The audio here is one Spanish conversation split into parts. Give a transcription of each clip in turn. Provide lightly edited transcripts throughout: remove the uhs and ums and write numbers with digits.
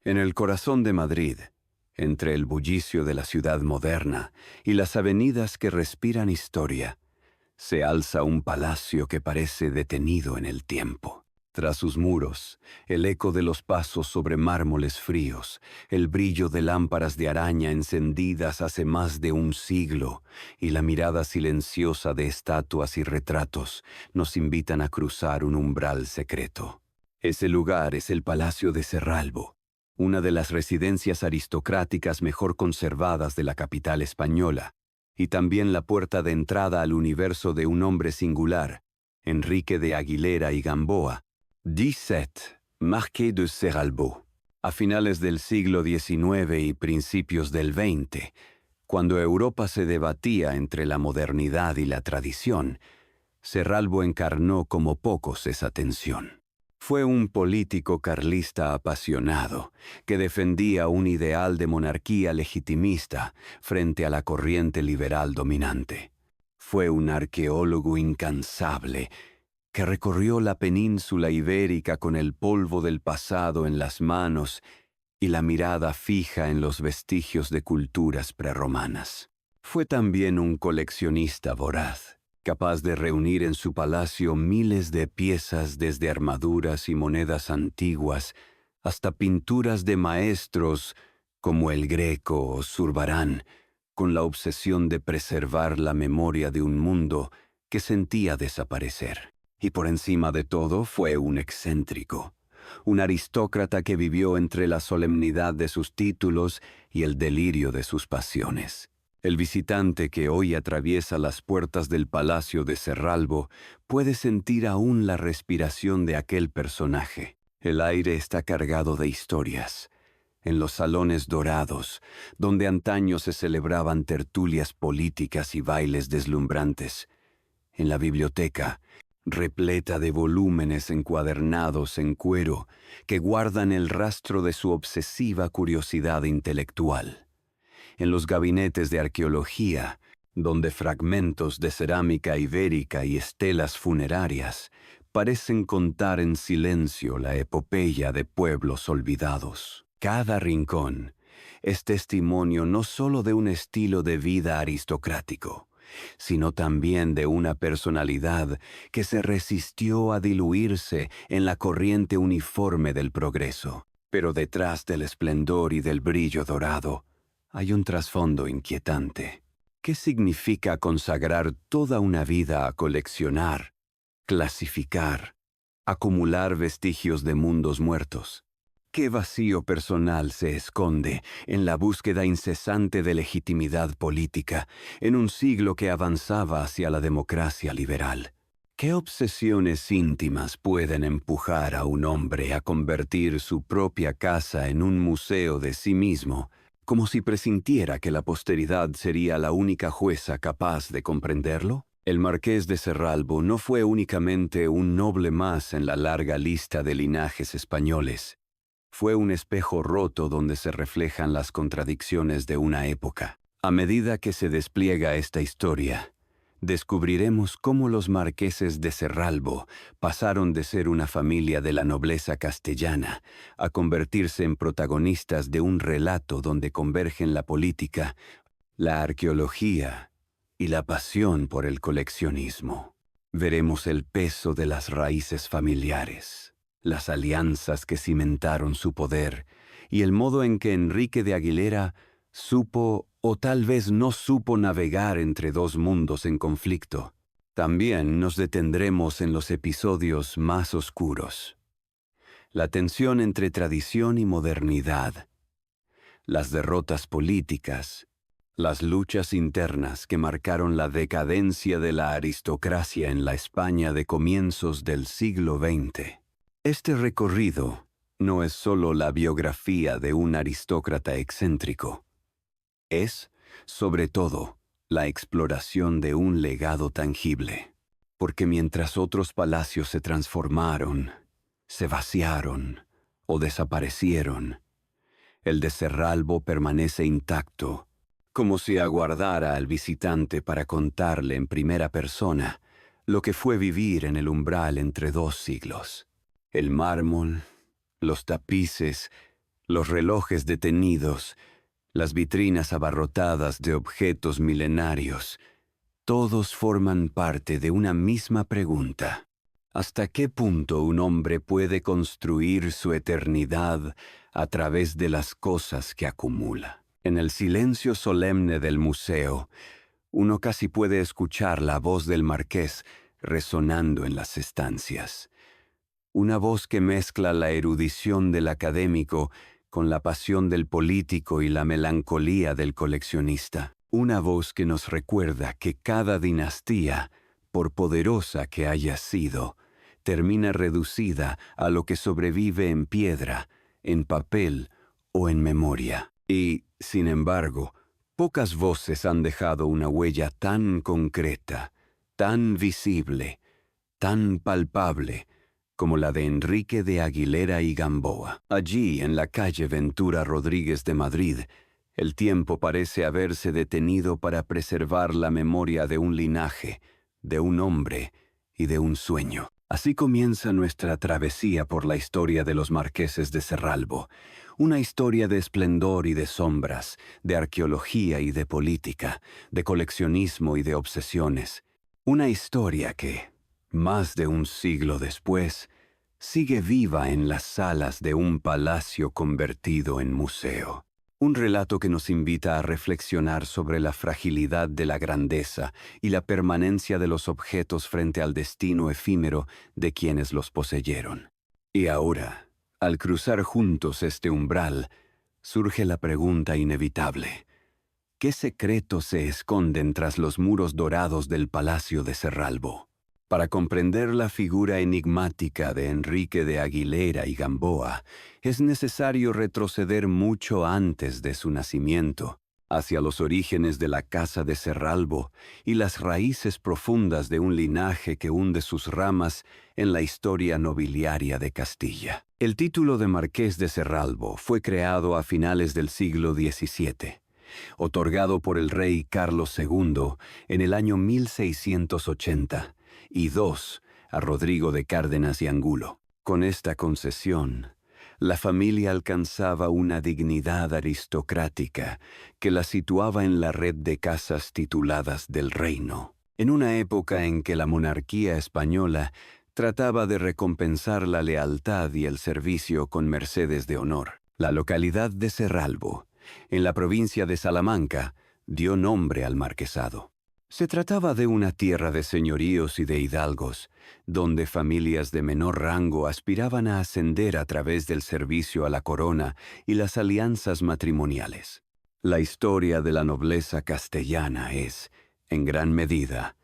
En el corazón de Madrid, entre el bullicio de la ciudad moderna y las avenidas que respiran historia, se alza un palacio que parece detenido en el tiempo. Tras sus muros, el eco de los pasos sobre mármoles fríos, el brillo de lámparas de araña encendidas hace más de un siglo y la mirada silenciosa de estatuas y retratos nos invitan a cruzar un umbral secreto. Ese lugar es el Palacio de Cerralbo, una de las residencias aristocráticas mejor conservadas de la capital española, y también la puerta de entrada al universo de un hombre singular, Enrique de Aguilera y Gamboa, 17, Marqués de Cerralbo. A finales del siglo XIX y principios del XX, cuando Europa se debatía entre la modernidad y la tradición, Cerralbo encarnó como pocos esa tensión. Fue un político carlista apasionado que defendía un ideal de monarquía legitimista frente a la corriente liberal dominante. Fue un arqueólogo incansable que recorrió la península ibérica con el polvo del pasado en las manos y la mirada fija en los vestigios de culturas prerromanas. Fue también un coleccionista voraz, capaz de reunir en su palacio miles de piezas desde armaduras y monedas antiguas hasta pinturas de maestros como el Greco o Zurbarán, con la obsesión de preservar la memoria de un mundo que sentía desaparecer. Y por encima de todo fue un excéntrico, un aristócrata que vivió entre la solemnidad de sus títulos y el delirio de sus pasiones. El visitante que hoy atraviesa las puertas del Palacio de Cerralbo puede sentir aún la respiración de aquel personaje. El aire está cargado de historias. En los salones dorados, donde antaño se celebraban tertulias políticas y bailes deslumbrantes. En la biblioteca, repleta de volúmenes encuadernados en cuero que guardan el rastro de su obsesiva curiosidad intelectual. En los gabinetes de arqueología, donde fragmentos de cerámica ibérica y estelas funerarias parecen contar en silencio la epopeya de pueblos olvidados. Cada rincón es testimonio no solo de un estilo de vida aristocrático, sino también de una personalidad que se resistió a diluirse en la corriente uniforme del progreso. Pero detrás del esplendor y del brillo dorado, hay un trasfondo inquietante. ¿Qué significa consagrar toda una vida a coleccionar, clasificar, acumular vestigios de mundos muertos? ¿Qué vacío personal se esconde en la búsqueda incesante de legitimidad política en un siglo que avanzaba hacia la democracia liberal? ¿Qué obsesiones íntimas pueden empujar a un hombre a convertir su propia casa en un museo de sí mismo, como si presintiera que la posteridad sería la única jueza capaz de comprenderlo? El Marqués de Cerralbo no fue únicamente un noble más en la larga lista de linajes españoles. Fue un espejo roto donde se reflejan las contradicciones de una época. A medida que se despliega esta historia, descubriremos cómo los marqueses de Cerralbo pasaron de ser una familia de la nobleza castellana a convertirse en protagonistas de un relato donde convergen la política, la arqueología y la pasión por el coleccionismo. Veremos el peso de las raíces familiares, las alianzas que cimentaron su poder y el modo en que Enrique de Aguilera supo o tal vez no supo navegar entre dos mundos en conflicto. También nos detendremos en los episodios más oscuros. La tensión entre tradición y modernidad, las derrotas políticas, las luchas internas que marcaron la decadencia de la aristocracia en la España de comienzos del siglo XX. Este recorrido no es solo la biografía de un aristócrata excéntrico. Es, sobre todo, la exploración de un legado tangible. Porque mientras otros palacios se transformaron, se vaciaron o desaparecieron, el de Cerralbo permanece intacto, como si aguardara al visitante para contarle en primera persona lo que fue vivir en el umbral entre dos siglos. El mármol, los tapices, Los relojes detenidos, las vitrinas abarrotadas de objetos milenarios, todos forman parte de una misma pregunta. ¿Hasta qué punto un hombre puede construir su eternidad a través de las cosas que acumula? En el silencio solemne del museo, uno casi puede escuchar la voz del marqués resonando en las estancias. Una voz que mezcla la erudición del académico con la pasión del político y la melancolía del coleccionista. Una voz que nos recuerda que cada dinastía, por poderosa que haya sido, termina reducida a lo que sobrevive en piedra, en papel o en memoria. Y, sin embargo, pocas voces han dejado una huella tan concreta, tan visible, tan palpable, como la de Enrique de Aguilera y Gamboa. Allí, en la calle Ventura Rodríguez de Madrid, el tiempo parece haberse detenido para preservar la memoria de un linaje, de un hombre y de un sueño. Así comienza nuestra travesía por la historia de los marqueses de Cerralbo, una historia de esplendor y de sombras, de arqueología y de política, de coleccionismo y de obsesiones. Una historia que, más de un siglo después, sigue viva en las salas de un palacio convertido en museo. Un relato que nos invita a reflexionar sobre la fragilidad de la grandeza y la permanencia de los objetos frente al destino efímero de quienes los poseyeron. Y ahora, al cruzar juntos este umbral, surge la pregunta inevitable: ¿qué secretos se esconden tras los muros dorados del Palacio de Cerralbo? Para comprender la figura enigmática de Enrique de Aguilera y Gamboa, es necesario retroceder mucho antes de su nacimiento, hacia los orígenes de la Casa de Cerralbo y las raíces profundas de un linaje que hunde sus ramas en la historia nobiliaria de Castilla. El título de Marqués de Cerralbo fue creado a finales del siglo XVII, otorgado por el rey Carlos II en el año 1680, y a Rodrigo de Cárdenas y Angulo. Con esta concesión, la familia alcanzaba una dignidad aristocrática que la situaba en la red de casas tituladas del reino. En una época en que la monarquía española trataba de recompensar la lealtad y el servicio con mercedes de honor, la localidad de Cerralbo, en la provincia de Salamanca, dio nombre al marquesado. Se trataba de una tierra de señoríos y de hidalgos, donde familias de menor rango aspiraban a ascender a través del servicio a la corona y las alianzas matrimoniales. La historia de la nobleza castellana es, en gran medida,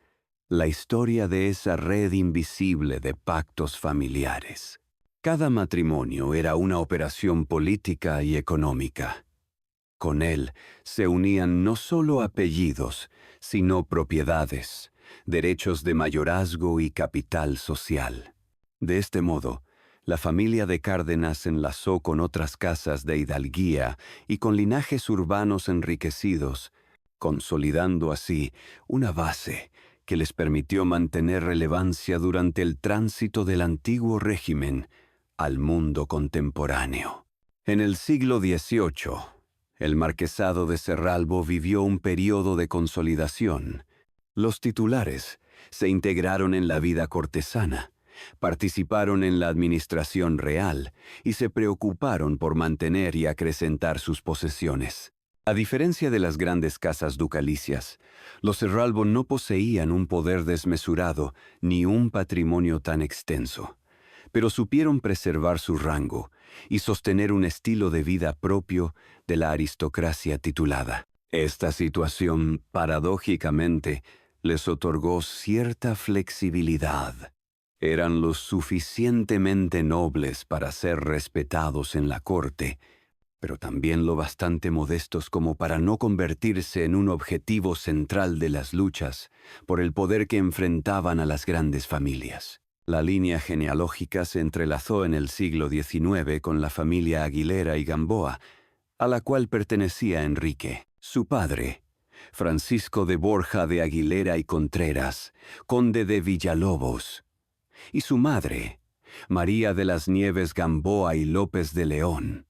la historia de esa red invisible de pactos familiares. Cada matrimonio era una operación política y económica. Con él se unían no solo apellidos, sino propiedades, derechos de mayorazgo y capital social. De este modo, la familia de Cárdenas se enlazó con otras casas de hidalguía y con linajes urbanos enriquecidos, consolidando así una base que les permitió mantener relevancia durante el tránsito del antiguo régimen al mundo contemporáneo. En el siglo XVIII, el marquesado de Cerralbo vivió un periodo de consolidación. Los titulares se integraron en la vida cortesana, participaron en la administración real y se preocuparon por mantener y acrecentar sus posesiones. A diferencia de las grandes casas ducalicias, los Cerralbo no poseían un poder desmesurado ni un patrimonio tan extenso, pero supieron preservar su rango y sostener un estilo de vida propio de la aristocracia titulada. Esta situación, paradójicamente, les otorgó cierta flexibilidad. Eran lo suficientemente nobles para ser respetados en la corte, pero también lo bastante modestos como para no convertirse en un objetivo central de las luchas por el poder que enfrentaban a las grandes familias. La línea genealógica se entrelazó en el siglo XIX con la familia Aguilera y Gamboa, a la cual pertenecía Enrique. Su padre, Francisco de Borja de Aguilera y Contreras, conde de Villalobos, y su madre, María de las Nieves Gamboa y López de León,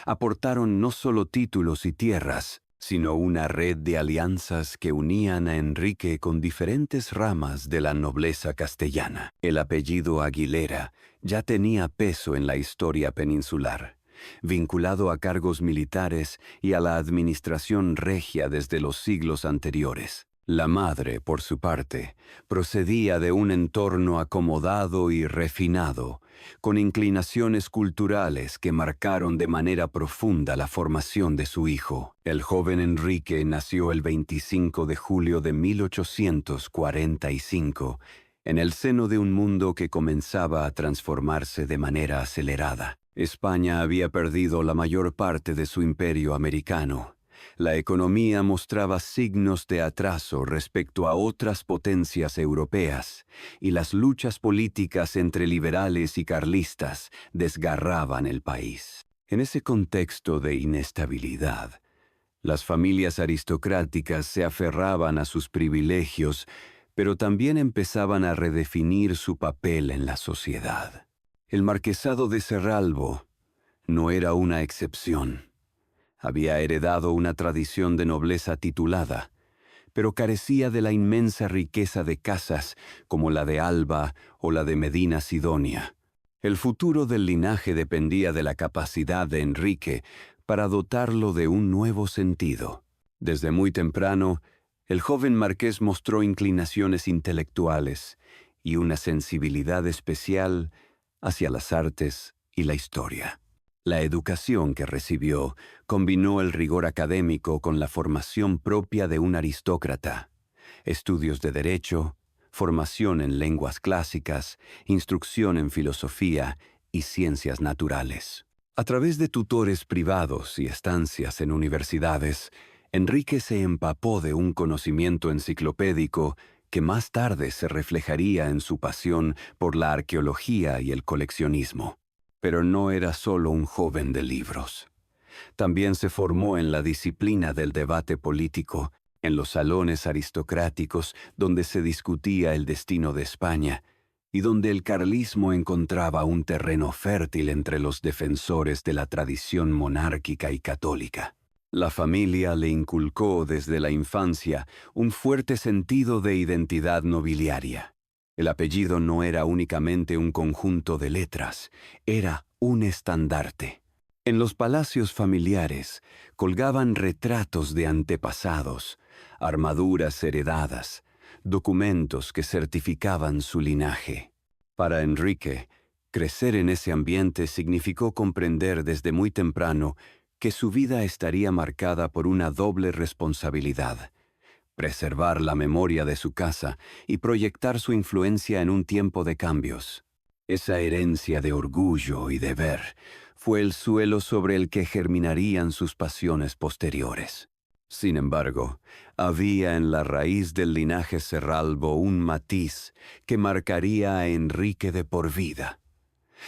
Aportaron no solo títulos y tierras, sino una red de alianzas que unían a Enrique con diferentes ramas de la nobleza castellana. El apellido Aguilera ya tenía peso en la historia peninsular, vinculado a cargos militares y a la administración regia desde los siglos anteriores. La madre, por su parte, procedía de un entorno acomodado y refinado, con inclinaciones culturales que marcaron de manera profunda la formación de su hijo. El joven Enrique nació el 25 de julio de 1845, en el seno de un mundo que comenzaba a transformarse de manera acelerada. España había perdido la mayor parte de su imperio americano. La economía mostraba signos de atraso respecto a otras potencias europeas, y las luchas políticas entre liberales y carlistas desgarraban el país. En ese contexto de inestabilidad, las familias aristocráticas se aferraban a sus privilegios, pero también empezaban a redefinir su papel en la sociedad. El marquesado de Cerralbo no era una excepción. Había heredado una tradición de nobleza titulada, pero carecía de la inmensa riqueza de casas como la de Alba o la de Medina Sidonia. El futuro del linaje dependía de la capacidad de Enrique para dotarlo de un nuevo sentido. Desde muy temprano, el joven marqués mostró inclinaciones intelectuales y una sensibilidad especial hacia las artes y la historia. La educación que recibió combinó el rigor académico con la formación propia de un aristócrata, estudios de derecho, formación en lenguas clásicas, instrucción en filosofía y ciencias naturales. A través de tutores privados y estancias en universidades, Enrique se empapó de un conocimiento enciclopédico que más tarde se reflejaría en su pasión por la arqueología y el coleccionismo. Pero no era solo un joven de libros. También se formó en la disciplina del debate político, en los salones aristocráticos donde se discutía el destino de España, y donde el carlismo encontraba un terreno fértil entre los defensores de la tradición monárquica y católica. La familia le inculcó desde la infancia un fuerte sentido de identidad nobiliaria. El apellido no era únicamente un conjunto de letras, era un estandarte. En los palacios familiares colgaban retratos de antepasados, armaduras heredadas, documentos que certificaban su linaje. Para Enrique, crecer en ese ambiente significó comprender desde muy temprano que su vida estaría marcada por una doble responsabilidad: preservar la memoria de su casa y proyectar su influencia en un tiempo de cambios. Esa herencia de orgullo y deber fue el suelo sobre el que germinarían sus pasiones posteriores. Sin embargo, había en la raíz del linaje Cerralbo un matiz que marcaría a Enrique de por vida: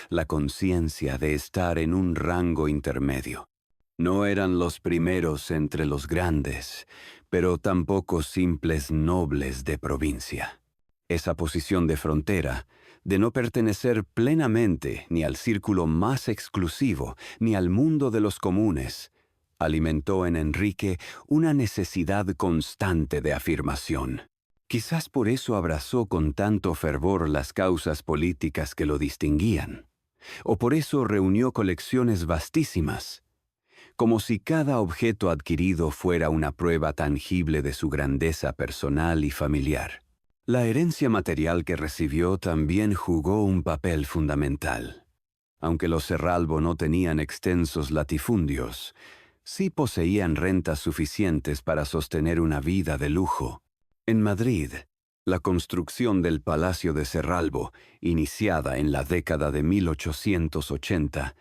la conciencia de estar en un rango intermedio. No eran los primeros entre los grandes, pero tampoco simples nobles de provincia. Esa posición de frontera, de no pertenecer plenamente ni al círculo más exclusivo, ni al mundo de los comunes, alimentó en Enrique una necesidad constante de afirmación. Quizás por eso abrazó con tanto fervor las causas políticas que lo distinguían, o por eso reunió colecciones vastísimas, como si cada objeto adquirido fuera una prueba tangible de su grandeza personal y familiar. La herencia material que recibió también jugó un papel fundamental. Aunque los Cerralbo no tenían extensos latifundios, sí poseían rentas suficientes para sostener una vida de lujo. En Madrid, la construcción del Palacio de Cerralbo, iniciada en la década de 1880,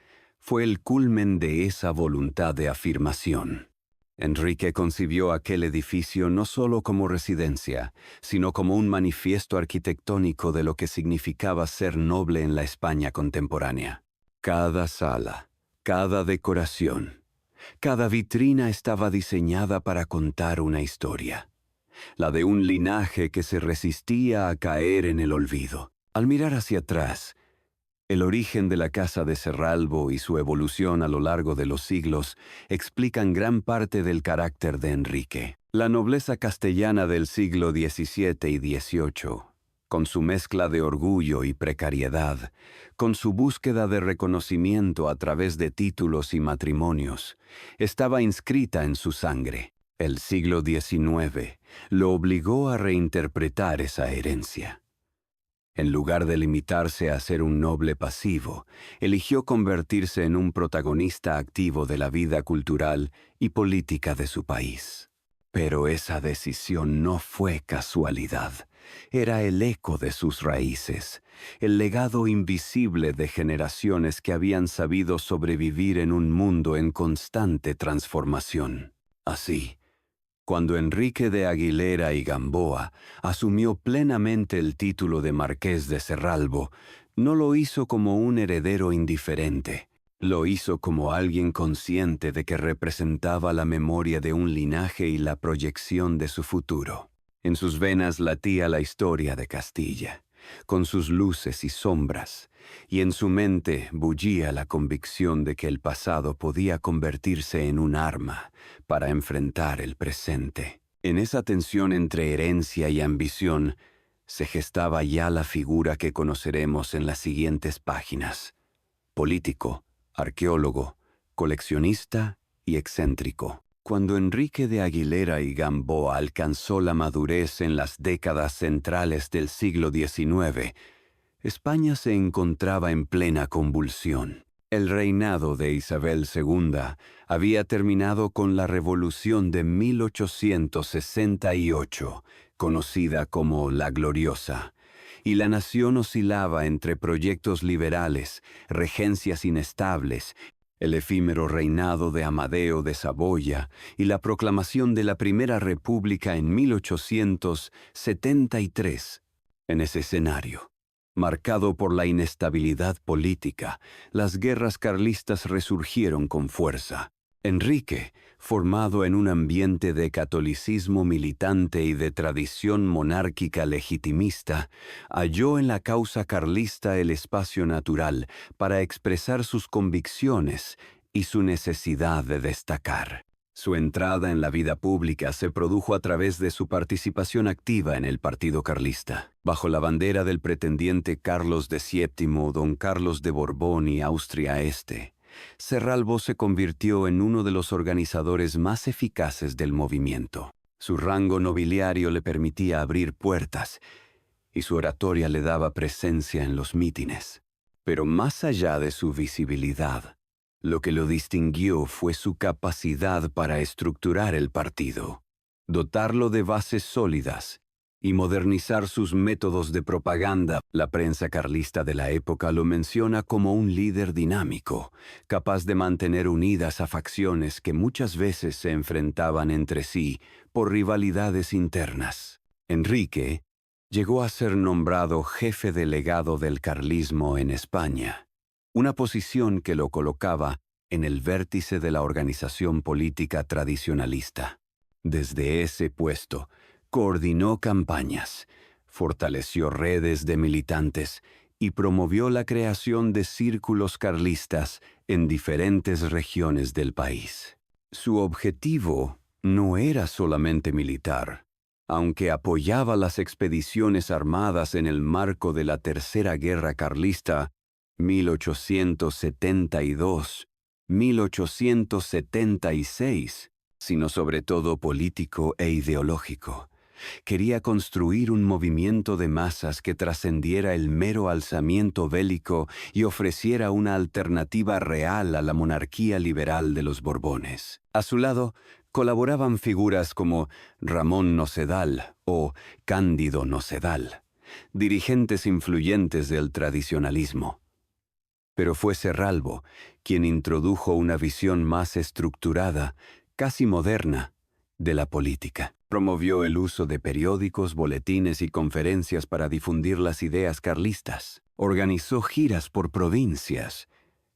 fue el culmen de esa voluntad de afirmación. Enrique concibió aquel edificio no solo como residencia, sino como un manifiesto arquitectónico de lo que significaba ser noble en la España contemporánea. Cada sala, cada decoración, cada vitrina estaba diseñada para contar una historia, la de un linaje que se resistía a caer en el olvido. Al mirar hacia atrás, El origen de la Casa de Cerralbo y su evolución a lo largo de los siglos explican gran parte del carácter de Enrique. La nobleza castellana del siglo XVII y XVIII, con su mezcla de orgullo y precariedad, con su búsqueda de reconocimiento a través de títulos y matrimonios, estaba inscrita en su sangre. El siglo XIX lo obligó a reinterpretar esa herencia. En lugar de limitarse a ser un noble pasivo, eligió convertirse en un protagonista activo de la vida cultural y política de su país. Pero esa decisión no fue casualidad. Era el eco de sus raíces, el legado invisible de generaciones que habían sabido sobrevivir en un mundo en constante transformación. Así, cuando Enrique de Aguilera y Gamboa asumió plenamente el título de Marqués de Cerralbo, no lo hizo como un heredero indiferente. Lo hizo como alguien consciente de que representaba la memoria de un linaje y la proyección de su futuro. En sus venas latía la historia de Castilla, con sus luces y sombras, y en su mente bullía la convicción de que el pasado podía convertirse en un arma para enfrentar el presente. En esa tensión entre herencia y ambición se gestaba ya la figura que conoceremos en las siguientes páginas: político, arqueólogo, coleccionista y excéntrico. Cuando Enrique de Aguilera y Gamboa alcanzó la madurez en las décadas centrales del siglo XIX, España se encontraba en plena convulsión. El reinado de Isabel II había terminado con la Revolución de 1868, conocida como la Gloriosa, y la nación oscilaba entre proyectos liberales, regencias inestables, el efímero reinado de Amadeo de Saboya y la proclamación de la Primera República en 1873. En ese escenario, marcado por la inestabilidad política, las guerras carlistas resurgieron con fuerza. Enrique, formado en un ambiente de catolicismo militante y de tradición monárquica legitimista, halló en la causa carlista el espacio natural para expresar sus convicciones y su necesidad de destacar. Su entrada en la vida pública se produjo a través de su participación activa en el Partido Carlista. Bajo la bandera del pretendiente Carlos de VII, don Carlos de Borbón y Austria Este, Cerralbo se convirtió en uno de los organizadores más eficaces del movimiento. Su rango nobiliario le permitía abrir puertas y su oratoria le daba presencia en los mítines. Pero más allá de su visibilidad, lo que lo distinguió fue su capacidad para estructurar el partido, dotarlo de bases sólidas y modernizar sus métodos de propaganda. La prensa carlista de la época lo menciona como un líder dinámico, capaz de mantener unidas a facciones que muchas veces se enfrentaban entre sí por rivalidades internas. Enrique llegó a ser nombrado jefe delegado del carlismo en España, una posición que lo colocaba en el vértice de la organización política tradicionalista. Desde ese puesto, coordinó campañas, fortaleció redes de militantes y promovió la creación de círculos carlistas en diferentes regiones del país. Su objetivo no era solamente militar. Aunque apoyaba las expediciones armadas en el marco de la Tercera Guerra Carlista, 1872-1876, sino sobre todo político e ideológico. Quería construir un movimiento de masas que trascendiera el mero alzamiento bélico y ofreciera una alternativa real a la monarquía liberal de los Borbones. A su lado, colaboraban figuras como Ramón Nocedal o Cándido Nocedal, dirigentes influyentes del tradicionalismo. Pero fue Cerralbo quien introdujo una visión más estructurada, casi moderna, de la política. Promovió el uso de periódicos, boletines y conferencias para difundir las ideas carlistas. Organizó giras por provincias,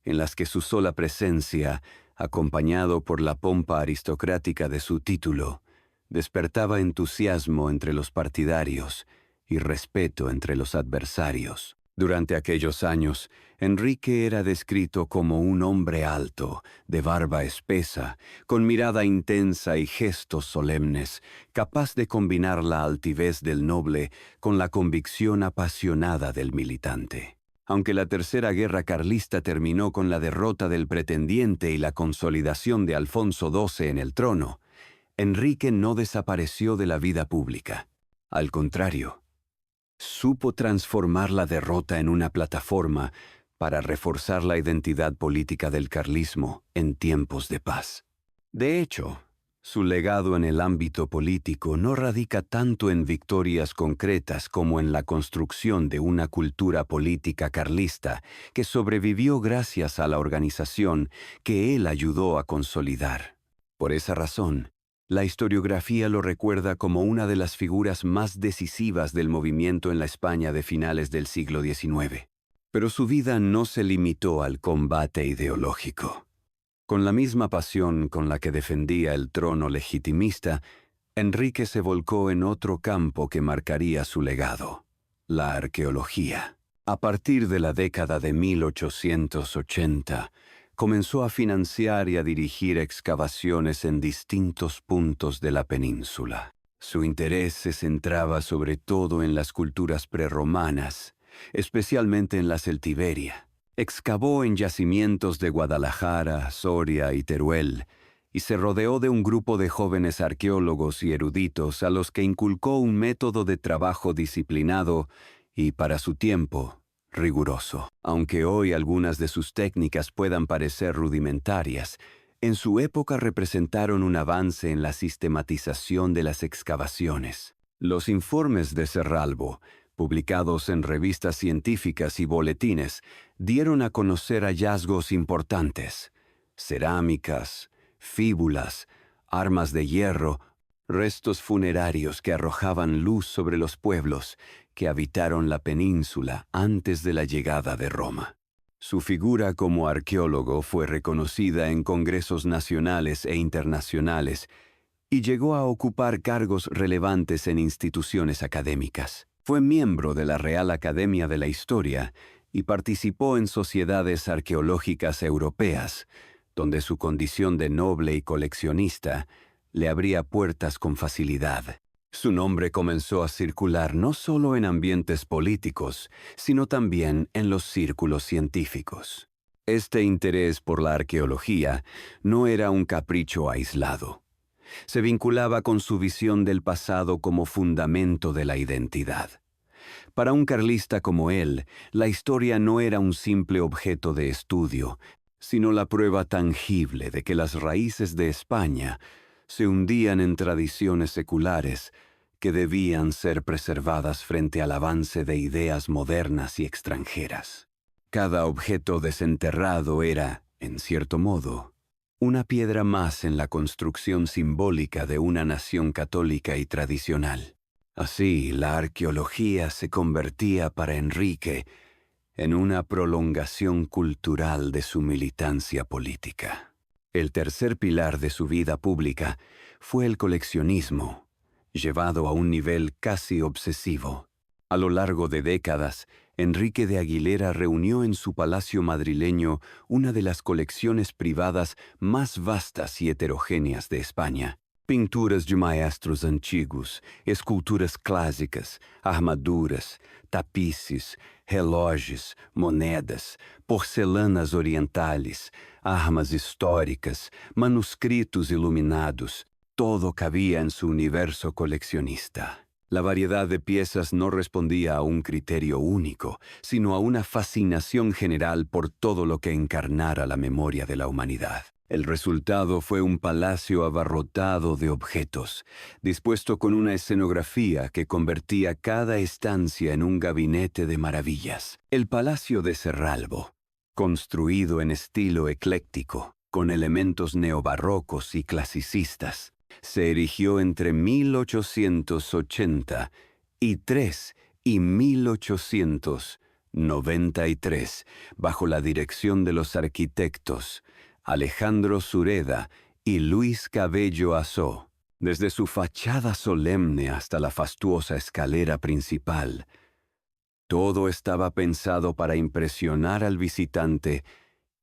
en las que su sola presencia, acompañado por la pompa aristocrática de su título, despertaba entusiasmo entre los partidarios y respeto entre los adversarios. Durante aquellos años, Enrique era descrito como un hombre alto, de barba espesa, con mirada intensa y gestos solemnes, capaz de combinar la altivez del noble con la convicción apasionada del militante. Aunque la Tercera Guerra Carlista terminó con la derrota del pretendiente y la consolidación de Alfonso XII en el trono, Enrique no desapareció de la vida pública. Al contrario, supo transformar la derrota en una plataforma para reforzar la identidad política del carlismo en tiempos de paz. De hecho, su legado en el ámbito político no radica tanto en victorias concretas como en la construcción de una cultura política carlista que sobrevivió gracias a la organización que él ayudó a consolidar. Por esa razón, la historiografía lo recuerda como una de las figuras más decisivas del movimiento en la España de finales del siglo XIX. Pero su vida no se limitó al combate ideológico. Con la misma pasión con la que defendía el trono legitimista, Enrique se volcó en otro campo que marcaría su legado: la arqueología. A partir de la década de 1880, comenzó a financiar y a dirigir excavaciones en distintos puntos de la península. Su interés se centraba sobre todo en las culturas prerromanas, especialmente en la Celtiberia. Excavó en yacimientos de Guadalajara, Soria y Teruel, y se rodeó de un grupo de jóvenes arqueólogos y eruditos a los que inculcó un método de trabajo disciplinado y, para su tiempo, riguroso. Aunque hoy algunas de sus técnicas puedan parecer rudimentarias, en su época representaron un avance en la sistematización de las excavaciones. Los informes de Serralbo, publicados en revistas científicas y boletines, dieron a conocer hallazgos importantes: cerámicas, fíbulas, armas de hierro, restos funerarios que arrojaban luz sobre los pueblos que habitaron la península antes de la llegada de Roma. Su figura como arqueólogo fue reconocida en congresos nacionales e internacionales y llegó a ocupar cargos relevantes en instituciones académicas. Fue miembro de la Real Academia de la Historia y participó en sociedades arqueológicas europeas, donde su condición de noble y coleccionista le abría puertas con facilidad. Su nombre comenzó a circular no solo en ambientes políticos, sino también en los círculos científicos. Este interés por la arqueología no era un capricho aislado. Se vinculaba con su visión del pasado como fundamento de la identidad. Para un carlista como él, la historia no era un simple objeto de estudio, sino la prueba tangible de que las raíces de España se hundían en tradiciones seculares que debían ser preservadas frente al avance de ideas modernas y extranjeras. Cada objeto desenterrado era, en cierto modo, una piedra más en la construcción simbólica de una nación católica y tradicional. Así, la arqueología se convertía para Enrique en una prolongación cultural de su militancia política. El tercer pilar de su vida pública fue el coleccionismo, llevado a un nivel casi obsesivo. A lo largo de décadas, Enrique de Aguilera reunió en su palacio madrileño una de las colecciones privadas más vastas y heterogéneas de España. Pinturas de maestros antigos, esculturas clássicas, armaduras, tapices, relógios, monedas, porcelanas orientales, armas históricas, manuscritos iluminados, todo cabía en su universo coleccionista. La variedad de piezas no respondía a un criterio único, sino a una fascinación general por todo lo que encarnara la memoria de la humanidad. El resultado fue un palacio abarrotado de objetos, dispuesto con una escenografía que convertía cada estancia en un gabinete de maravillas. El Palacio de Serralbo, construido en estilo ecléctico, con elementos neobarrocos y clasicistas, se erigió entre 1883 y 1893 bajo la dirección de los arquitectos Alejandro Sureda y Luis Cabello Azó. Desde su fachada solemne hasta la fastuosa escalera principal, Todo estaba pensado para impresionar al visitante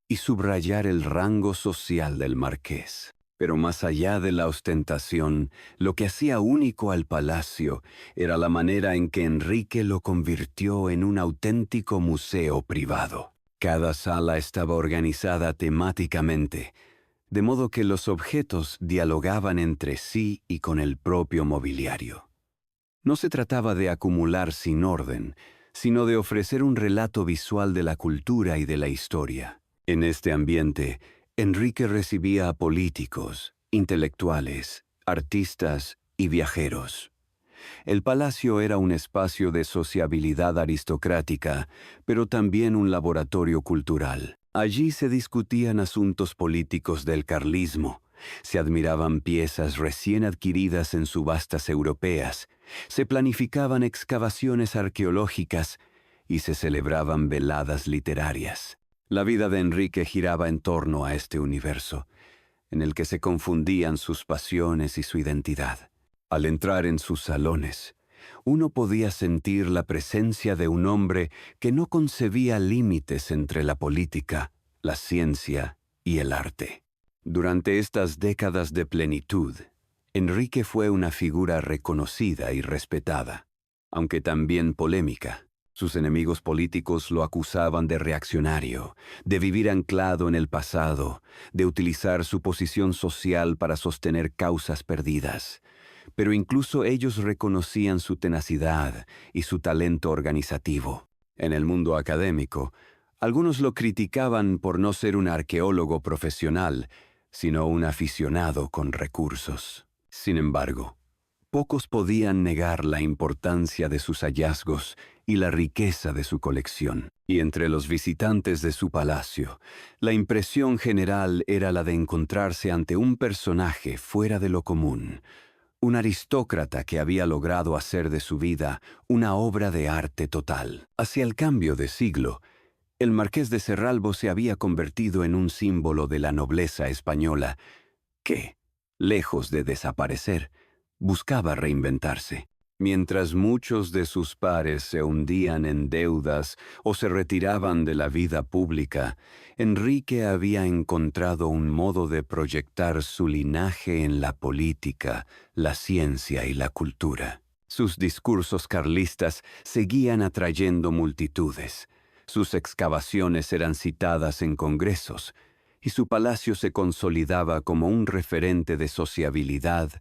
y subrayar el rango social del marqués. Pero más allá de la ostentación, lo que hacía único al palacio era la manera en que Enrique lo convirtió en un auténtico museo privado. Cada sala estaba organizada temáticamente, de modo que los objetos dialogaban entre sí y con el propio mobiliario. No se trataba de acumular sin orden, sino de ofrecer un relato visual de la cultura y de la historia. En este ambiente, Enrique recibía a políticos, intelectuales, artistas y viajeros. El palacio era un espacio de sociabilidad aristocrática, pero también un laboratorio cultural. Allí se discutían asuntos políticos del carlismo, se admiraban piezas recién adquiridas en subastas europeas, se planificaban excavaciones arqueológicas y se celebraban veladas literarias. La vida de Enrique giraba en torno a este universo, en el que se confundían sus pasiones y su identidad. Al entrar en sus salones, uno podía sentir la presencia de un hombre que no concebía límites entre la política, la ciencia y el arte. Durante estas décadas de plenitud, Enrique fue una figura reconocida y respetada, aunque también polémica. Sus enemigos políticos lo acusaban de reaccionario, de vivir anclado en el pasado, de utilizar su posición social para sostener causas perdidas. Pero incluso ellos reconocían su tenacidad y su talento organizativo. En el mundo académico, algunos lo criticaban por no ser un arqueólogo profesional, sino un aficionado con recursos. Sin embargo, pocos podían negar la importancia de sus hallazgos y la riqueza de su colección. Y entre los visitantes de su palacio, la impresión general era la de encontrarse ante un personaje fuera de lo común, un aristócrata que había logrado hacer de su vida una obra de arte total. Hacia el cambio de siglo, el marqués de Cerralbo se había convertido en un símbolo de la nobleza española que, lejos de desaparecer, buscaba reinventarse. Mientras muchos de sus pares se hundían en deudas o se retiraban de la vida pública, Enrique había encontrado un modo de proyectar su linaje en la política, la ciencia y la cultura. Sus discursos carlistas seguían atrayendo multitudes. Sus excavaciones eran citadas en congresos, y su palacio se consolidaba como un referente de sociabilidad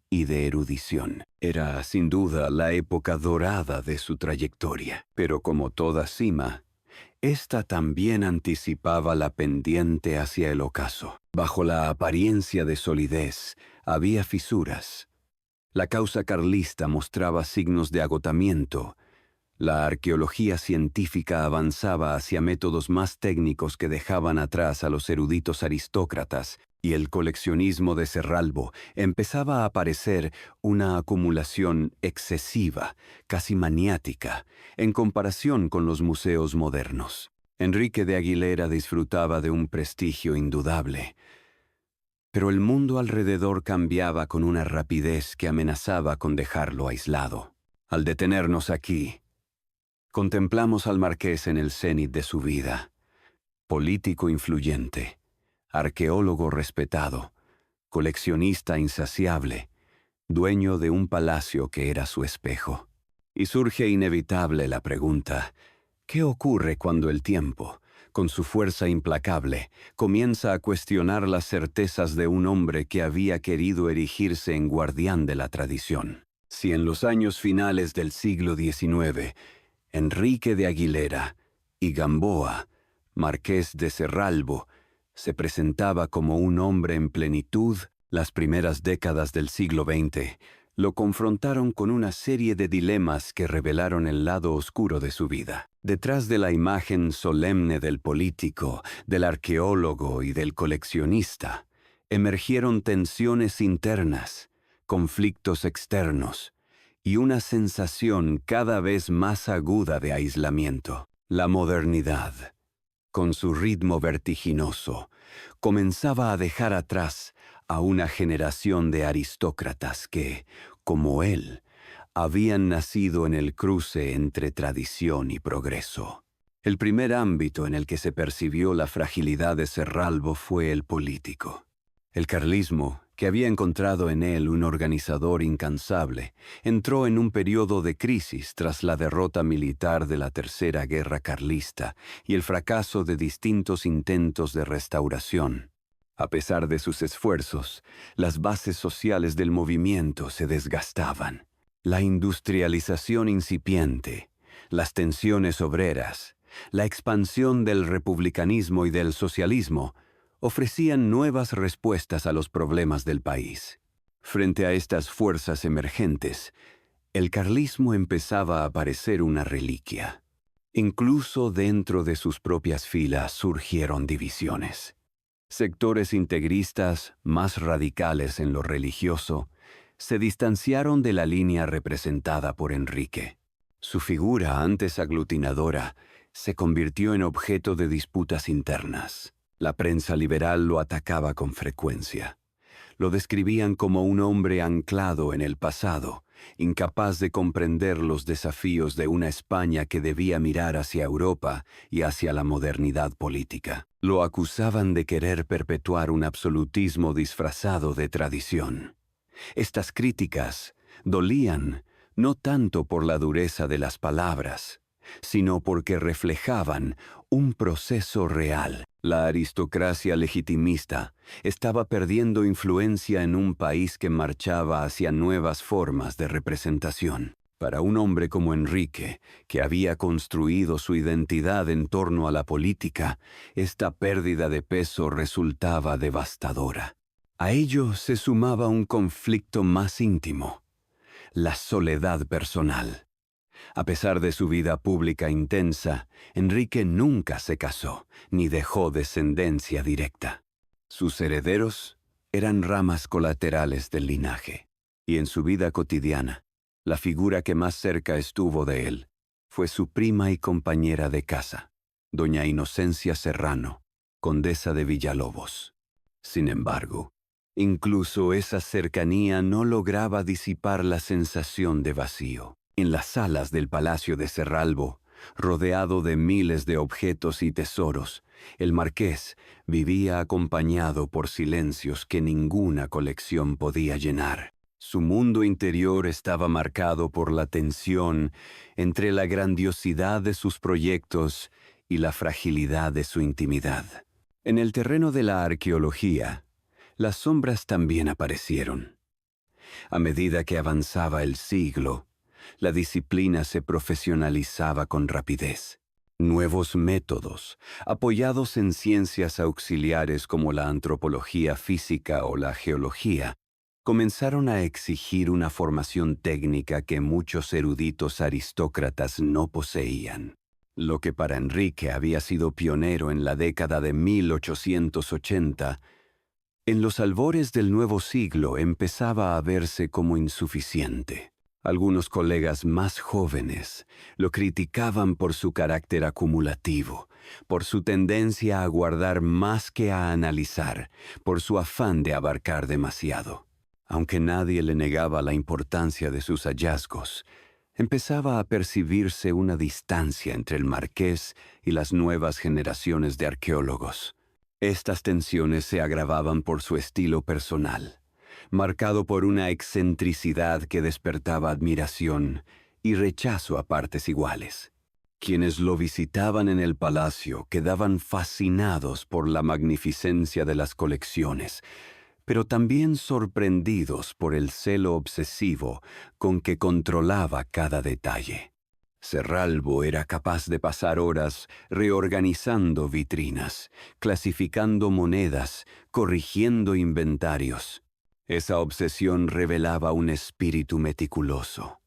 y de erudición. Era, sin duda, la época dorada de su trayectoria, pero como toda cima, esta también anticipaba la pendiente hacia el ocaso. Bajo la apariencia de solidez, había fisuras. La causa carlista mostraba signos de agotamiento. La arqueología científica avanzaba hacia métodos más técnicos que dejaban atrás a los eruditos aristócratas, y el coleccionismo de Cerralbo empezaba a aparecer una acumulación excesiva, casi maniática, en comparación con los museos modernos. Enrique de Aguilera disfrutaba de un prestigio indudable, pero el mundo alrededor cambiaba con una rapidez que amenazaba con dejarlo aislado. Al detenernos aquí, contemplamos al marqués en el cenit de su vida, político influyente, arqueólogo respetado, coleccionista insaciable, dueño de un palacio que era su espejo. Y surge inevitable la pregunta: ¿qué ocurre cuando el tiempo, con su fuerza implacable, comienza a cuestionar las certezas de un hombre que había querido erigirse en guardián de la tradición? Si en los años finales del siglo XIX, Enrique de Aguilera y Gamboa, marqués de Cerralbo, se presentaba como un hombre en plenitud, las primeras décadas del siglo XX lo confrontaron con una serie de dilemas que revelaron el lado oscuro de su vida. Detrás de la imagen solemne del político, del arqueólogo y del coleccionista, emergieron tensiones internas, conflictos externos y una sensación cada vez más aguda de aislamiento. La modernidad, con su ritmo vertiginoso, comenzaba a dejar atrás a una generación de aristócratas que, como él, habían nacido en el cruce entre tradición y progreso. El primer ámbito en el que se percibió la fragilidad de Serralbo fue el político. El carlismo, que había encontrado en él un organizador incansable, entró en un periodo de crisis tras la derrota militar de la Tercera Guerra Carlista y el fracaso de distintos intentos de restauración. A pesar de sus esfuerzos, las bases sociales del movimiento se desgastaban. La industrialización incipiente, las tensiones obreras, la expansión del republicanismo y del socialismo ofrecían nuevas respuestas a los problemas del país. Frente a estas fuerzas emergentes, el carlismo empezaba a parecer una reliquia. Incluso dentro de sus propias filas surgieron divisiones. Sectores integristas, más radicales en lo religioso, se distanciaron de la línea representada por Enrique. Su figura, antes aglutinadora, se convirtió en objeto de disputas internas. La prensa liberal lo atacaba con frecuencia. Lo describían como un hombre anclado en el pasado, incapaz de comprender los desafíos de una España que debía mirar hacia Europa y hacia la modernidad política. Lo acusaban de querer perpetuar un absolutismo disfrazado de tradición. Estas críticas dolían no tanto por la dureza de las palabras, sino porque reflejaban un proceso real. La aristocracia legitimista estaba perdiendo influencia en un país que marchaba hacia nuevas formas de representación. Para un hombre como Enrique, que había construido su identidad en torno a la política, esta pérdida de peso resultaba devastadora. A ello se sumaba un conflicto más íntimo: la soledad personal. A pesar de su vida pública intensa, Enrique nunca se casó ni dejó descendencia directa. Sus herederos eran ramas colaterales del linaje, y en su vida cotidiana, la figura que más cerca estuvo de él fue su prima y compañera de casa, doña Inocencia Serrano, condesa de Villalobos. Sin embargo, incluso esa cercanía no lograba disipar la sensación de vacío. En las salas del Palacio de Serralbo, rodeado de miles de objetos y tesoros, el marqués vivía acompañado por silencios que ninguna colección podía llenar. Su mundo interior estaba marcado por la tensión entre la grandiosidad de sus proyectos y la fragilidad de su intimidad. En el terreno de la arqueología, las sombras también aparecieron. A medida que avanzaba el siglo, la disciplina se profesionalizaba con rapidez. Nuevos métodos, apoyados en ciencias auxiliares como la antropología física o la geología, comenzaron a exigir una formación técnica que muchos eruditos aristócratas no poseían. Lo que para Enrique había sido pionero en la década de 1880, en los albores del nuevo siglo empezaba a verse como insuficiente. Algunos colegas más jóvenes lo criticaban por su carácter acumulativo, por su tendencia a guardar más que a analizar, por su afán de abarcar demasiado. Aunque nadie le negaba la importancia de sus hallazgos, empezaba a percibirse una distancia entre el marqués y las nuevas generaciones de arqueólogos. Estas tensiones se agravaban por su estilo personal, marcado por una excentricidad que despertaba admiración y rechazo a partes iguales. Quienes lo visitaban en el palacio quedaban fascinados por la magnificencia de las colecciones, pero también sorprendidos por el celo obsesivo con que controlaba cada detalle. Serralbo era capaz de pasar horas reorganizando vitrinas, clasificando monedas, corrigiendo inventarios. Esa obsesión revelaba un espíritu meticuloso,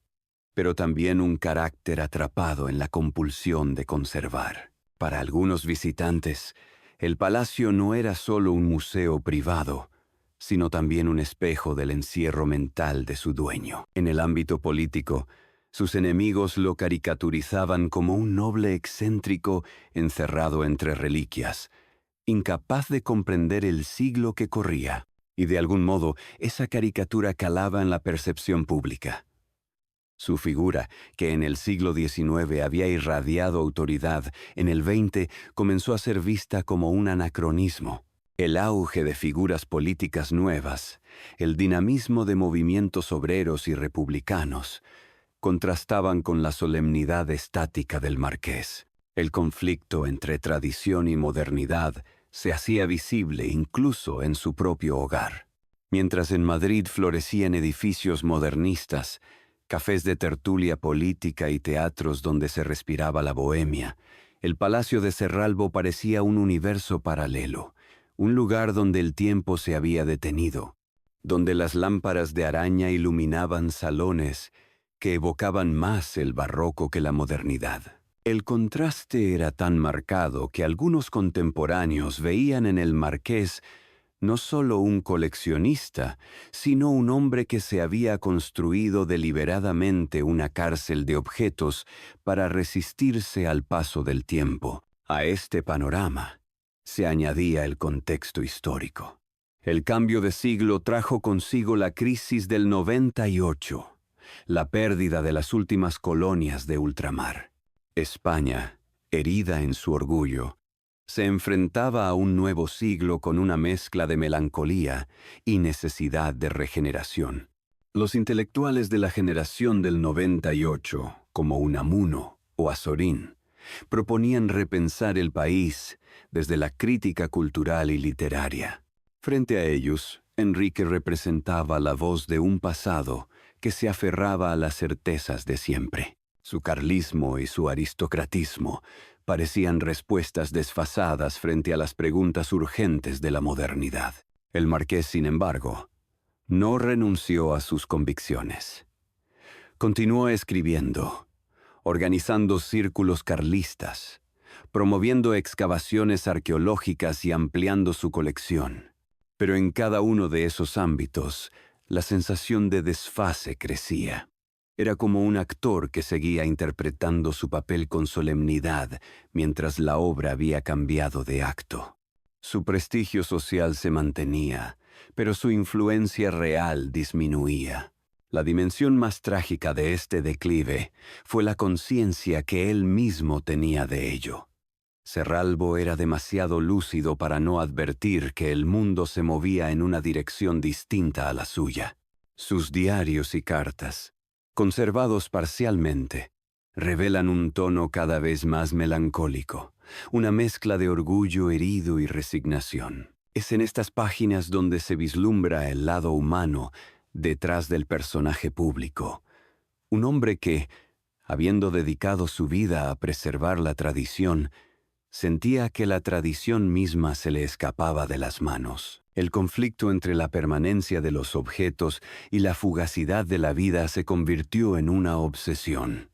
pero también un carácter atrapado en la compulsión de conservar. Para algunos visitantes, el palacio no era solo un museo privado, sino también un espejo del encierro mental de su dueño. En el ámbito político, sus enemigos lo caricaturizaban como un noble excéntrico encerrado entre reliquias, incapaz de comprender el siglo que corría. Y de algún modo, esa caricatura calaba en la percepción pública. Su figura, que en el siglo XIX había irradiado autoridad, en el XX comenzó a ser vista como un anacronismo. El auge de figuras políticas nuevas, el dinamismo de movimientos obreros y republicanos, contrastaban con la solemnidad estática del marqués. El conflicto entre tradición y modernidad se hacía visible incluso en su propio hogar. Mientras en Madrid florecían edificios modernistas, cafés de tertulia política y teatros donde se respiraba la bohemia, el Palacio de Cerralbo parecía un universo paralelo, un lugar donde el tiempo se había detenido, donde las lámparas de araña iluminaban salones que evocaban más el barroco que la modernidad. El contraste era tan marcado que algunos contemporáneos veían en el marqués no solo un coleccionista, sino un hombre que se había construido deliberadamente una cárcel de objetos para resistirse al paso del tiempo. A este panorama se añadía el contexto histórico. El cambio de siglo trajo consigo la crisis del 98, la pérdida de las últimas colonias de ultramar. España, herida en su orgullo, se enfrentaba a un nuevo siglo con una mezcla de melancolía y necesidad de regeneración. Los intelectuales de la generación del 98, como Unamuno o Azorín, proponían repensar el país desde la crítica cultural y literaria. Frente a ellos, Enrique representaba la voz de un pasado que se aferraba a las certezas de siempre. Su carlismo y su aristocratismo parecían respuestas desfasadas frente a las preguntas urgentes de la modernidad. El marqués, sin embargo, no renunció a sus convicciones. Continuó escribiendo, organizando círculos carlistas, promoviendo excavaciones arqueológicas y ampliando su colección. Pero en cada uno de esos ámbitos, la sensación de desfase crecía. Era como un actor que seguía interpretando su papel con solemnidad mientras la obra había cambiado de acto. Su prestigio social se mantenía, pero su influencia real disminuía. La dimensión más trágica de este declive fue la conciencia que él mismo tenía de ello. Cerralbo era demasiado lúcido para no advertir que el mundo se movía en una dirección distinta a la suya. Sus diarios y cartas, conservados parcialmente, revelan un tono cada vez más melancólico, una mezcla de orgullo herido y resignación. Es en estas páginas donde se vislumbra el lado humano detrás del personaje público, un hombre que, habiendo dedicado su vida a preservar la tradición, sentía que la tradición misma se le escapaba de las manos. El conflicto entre la permanencia de los objetos y la fugacidad de la vida se convirtió en una obsesión.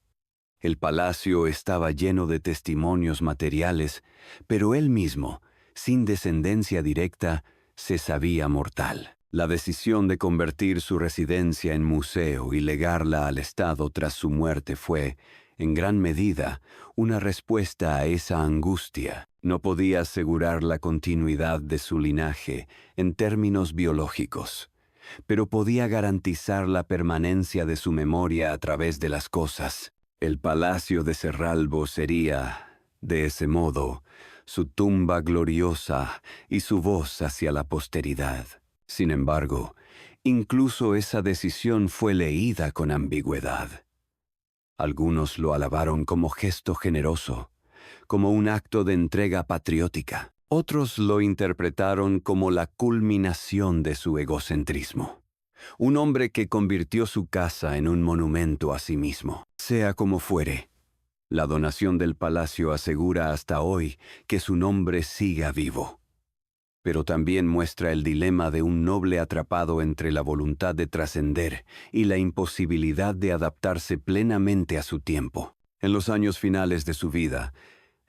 El palacio estaba lleno de testimonios materiales, pero él mismo, sin descendencia directa, se sabía mortal. La decisión de convertir su residencia en museo y legarla al Estado tras su muerte fue, en gran medida, una respuesta a esa angustia. No podía asegurar la continuidad de su linaje en términos biológicos, pero podía garantizar la permanencia de su memoria a través de las cosas. El Palacio de Cerralbo sería, de ese modo, su tumba gloriosa y su voz hacia la posteridad. Sin embargo, incluso esa decisión fue leída con ambigüedad. Algunos lo alabaron como gesto generoso, como un acto de entrega patriótica. Otros lo interpretaron como la culminación de su egocentrismo. Un hombre que convirtió su casa en un monumento a sí mismo. Sea como fuere, la donación del palacio asegura hasta hoy que su nombre siga vivo. Pero también muestra el dilema de un noble atrapado entre la voluntad de trascender y la imposibilidad de adaptarse plenamente a su tiempo. En los años finales de su vida,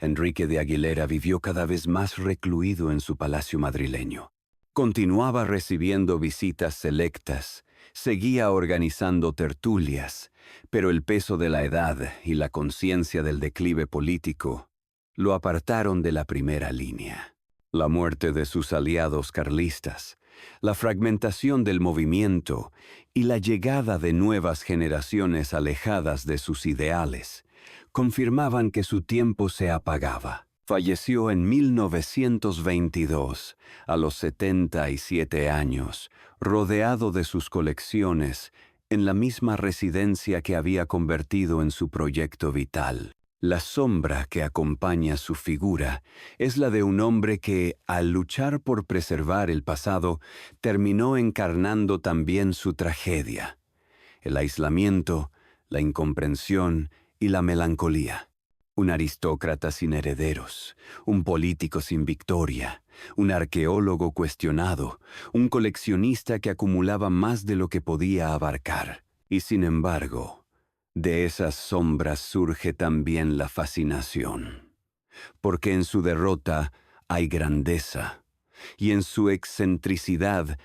Enrique de Aguilera vivió cada vez más recluido en su palacio madrileño. Continuaba recibiendo visitas selectas, seguía organizando tertulias, pero el peso de la edad y la conciencia del declive político lo apartaron de la primera línea. La muerte de sus aliados carlistas, La fragmentación del movimiento y la llegada de nuevas generaciones alejadas de sus ideales confirmaban que su tiempo se apagaba. Falleció en 1922, a los 77 años, rodeado de sus colecciones, en la misma residencia que había convertido en su proyecto vital. La sombra que acompaña su figura es la de un hombre que, al luchar por preservar el pasado, terminó encarnando también su tragedia: el aislamiento, la incomprensión y la melancolía. Un aristócrata sin herederos, un político sin victoria, un arqueólogo cuestionado, un coleccionista que acumulaba más de lo que podía abarcar. Y sin embargo, de esas sombras surge también la fascinación, porque en su derrota hay grandeza, y en su excentricidad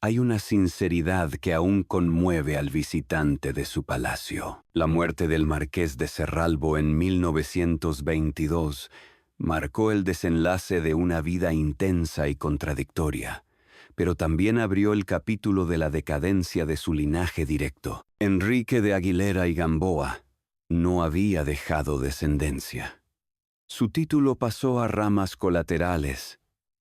hay una sinceridad que aún conmueve al visitante de su palacio. La muerte del marqués de Cerralbo en 1922 marcó el desenlace de una vida intensa y contradictoria, pero también abrió el capítulo de la decadencia de su linaje directo. Enrique de Aguilera y Gamboa no había dejado descendencia. Su título pasó a ramas colaterales,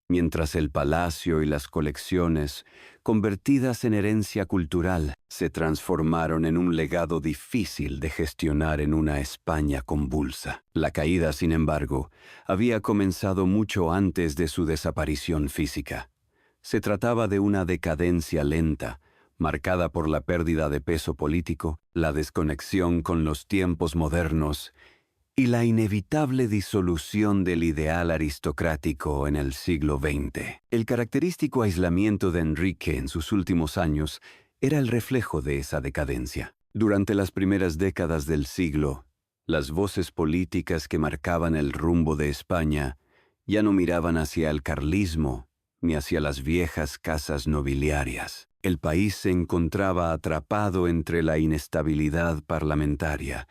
mientras el palacio y las colecciones, convertidas en herencia cultural, se transformaron en un legado difícil de gestionar en una España convulsa. La caída, sin embargo, había comenzado mucho antes de su desaparición física. Se trataba de una decadencia lenta, marcada por la pérdida de peso político, la desconexión con los tiempos modernos y la inevitable disolución del ideal aristocrático en el siglo XX. El característico aislamiento de Enrique en sus últimos años era el reflejo de esa decadencia. Durante las primeras décadas del siglo, las voces políticas que marcaban el rumbo de España ya no miraban hacia el carlismo ni hacia las viejas casas nobiliarias. El país se encontraba atrapado entre la inestabilidad parlamentaria,